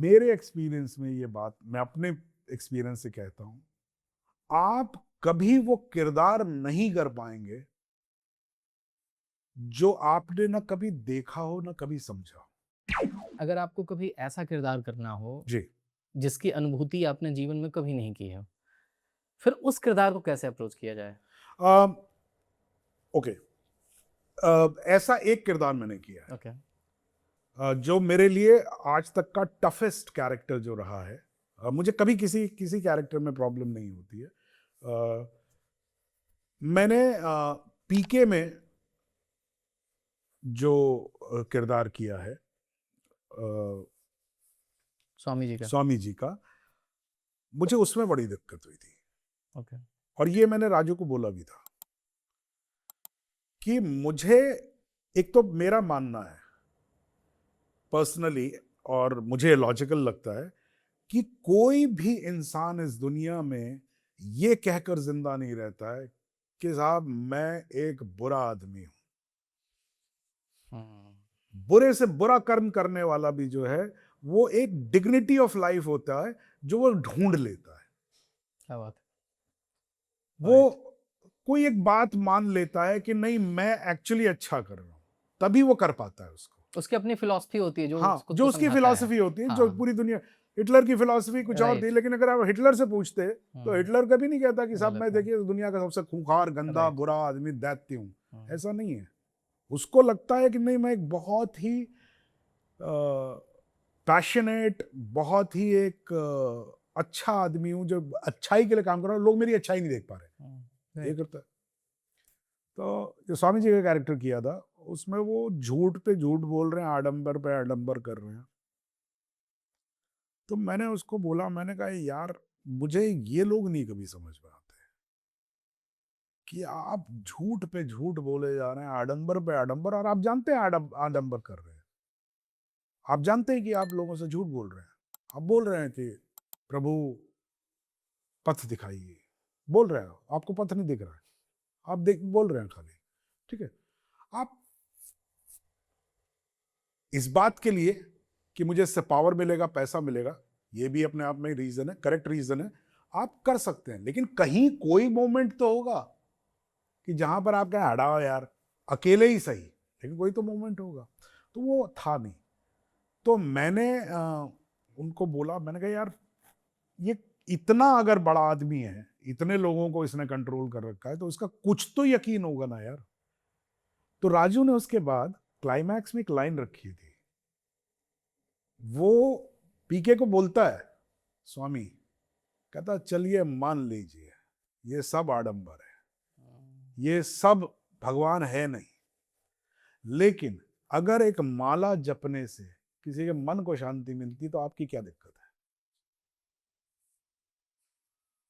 मेरे एक्सपीरियंस में ये बात मैं अपने एक्सपीरियंस से कहता हूं, आप कभी वो किरदार नहीं कर पाएंगे जो आपने ना कभी देखा हो ना कभी समझा हो। अगर आपको कभी ऐसा किरदार करना हो, जी। जिसकी अनुभूति आपने जीवन में कभी नहीं की है, फिर उस किरदार को कैसे अप्रोच किया जाए? ओके। ऐसा एक किरदार मैंने किया है, ओके। जो मेरे लिए आज तक का टफेस्ट कैरेक्टर जो रहा है। मुझे कभी किसी किसी कैरेक्टर में प्रॉब्लम नहीं होती है। मैंने पीके में जो किरदार किया है स्वामी जी का। स्वामी जी का, मुझे उसमें बड़ी दिक्कत हुई थी। ओके। और ये मैंने राजू को बोला भी था कि मुझे, एक तो मेरा मानना है पर्सनली और मुझे लॉजिकल लगता है कि कोई भी इंसान इस दुनिया में ये कहकर जिंदा नहीं रहता है कि साहब मैं एक बुरा आदमी हूं। बुरे से बुरा कर्म करने वाला भी जो है वो एक डिग्निटी ऑफ लाइफ होता है जो वो ढूंढ लेता है। क्या बात है। वो राइट। कोई एक बात मान लेता है कि नहीं मैं एक्चुअली अच्छा कर रहा हूं, तभी वो कर पाता है उसको। उसकी अपनी फिलॉसफी होती है जो हाँ, खुद जो को उसकी समझाता है। फिलॉसफी होती है, जो हाँ। पूरी दुनिया, हिटलर की फिलॉसफी कुछ और थी, राइट। लेकिन अगर आप हिटलर से पूछते तो हिटलर कभी नहीं कहता कि साहब गलत मैं है। देखिए दुनिया का सबसे खूंखार गंदा राइट। बुरा आदमी दैत्य हूं। ऐसा नहीं है। उसको लगता है कि नहीं मैं एक बहुत ही पैशनेट, बहुत ही एक अच्छा आदमी हूं जो अच्छाई के लिए काम कर रहा हूं, लोग मेरी अच्छाई नहीं देख पा रहे, ये करता है। तो जो स्वामी जी का कैरेक्टर किया था उसमें वो झूठ पे झूठ बोल रहे हैं, आडंबर पे आडंबर कर रहे हैं। तो मैंने उसको बोला, मैंने कहा यार मुझे ये लोग नहीं कभी समझ में आते कि आप झूठ पे झूठ बोले जा रहे हैं, आडंबर पे आडंबर, और आप जानते हैं आडंबर कर रहे हैं। आप जानते हैं कि आप लोगों से झूठ बोल रहे हैं। आप बोल रहे हैं कि प्रभु पथ दिखाइए, बोल रहे हैं, आपको पथ नहीं दिख रहा है, आप देख बोल रहे हैं खाली। ठीक है, आप इस बात के लिए कि मुझे इससे पावर मिलेगा, पैसा मिलेगा, ये भी अपने आप में रीजन है, करेक्ट रीजन है, आप कर सकते हैं, लेकिन कहीं कोई मोमेंट तो होगा कि जहां पर आप कहें हटाओ यार, अकेले ही सही, लेकिन कोई तो मोमेंट होगा। तो वो था नहीं। तो मैंने उनको बोला, मैंने कहा यार ये इतना अगर बड़ा आदमी है, इतने लोगों को इसने कंट्रोल कर रखा है, तो इसका कुछ तो यकीन होगा ना यार। तो राजू ने उसके बाद क्लाइमैक्स में एक लाइन रखी थी, वो पीके को बोलता है स्वामी, कहता चलिए मान लीजिए ये सब आडंबर है, ये सब भगवान है नहीं, लेकिन अगर एक माला जपने से किसी के मन को शांति मिलती तो आपकी क्या दिक्कत है।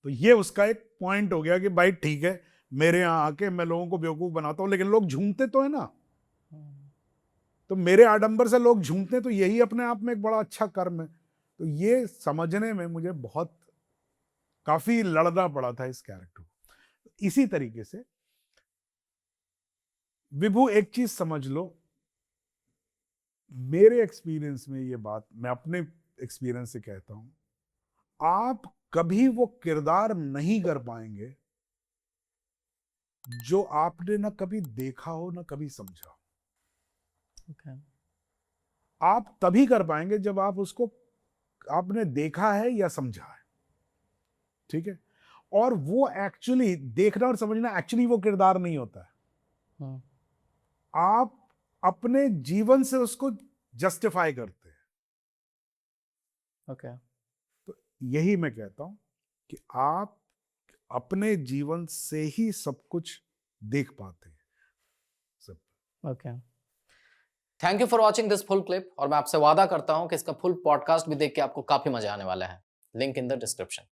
तो ये उसका एक पॉइंट हो गया कि भाई ठीक है, मेरे यहां आके मैं लोगों को बेवकूफ बनाता हूं, लेकिन लोग झूमते तो है ना। तो मेरे आडंबर से लोग झूमते तो यही अपने आप में एक बड़ा अच्छा कर्म है। तो ये समझने में मुझे बहुत काफी लड़ना पड़ा था इस कैरेक्टर को। इसी तरीके से विभू, एक चीज समझ लो, मेरे एक्सपीरियंस में ये बात मैं अपने एक्सपीरियंस से कहता हूं, आप कभी वो किरदार नहीं कर पाएंगे जो आपने ना कभी देखा हो ना कभी समझा हो। Okay. आप तभी कर पाएंगे जब आप उसको आपने देखा है या समझा है। ठीक है, और वो एक्चुअली देखना और समझना एक्चुअली वो किरदार नहीं होता है। आप अपने जीवन से उसको जस्टिफाई करते हैं। Okay. तो यही मैं कहता हूं कि आप अपने जीवन से ही सब कुछ देख पाते हैं सब। Okay. Thank you for watching this full clip, और मैं आपसे वादा करता हूं कि इसका फुल पॉडकास्ट भी देख के आपको काफी मजा आने वाला है। Link in the description.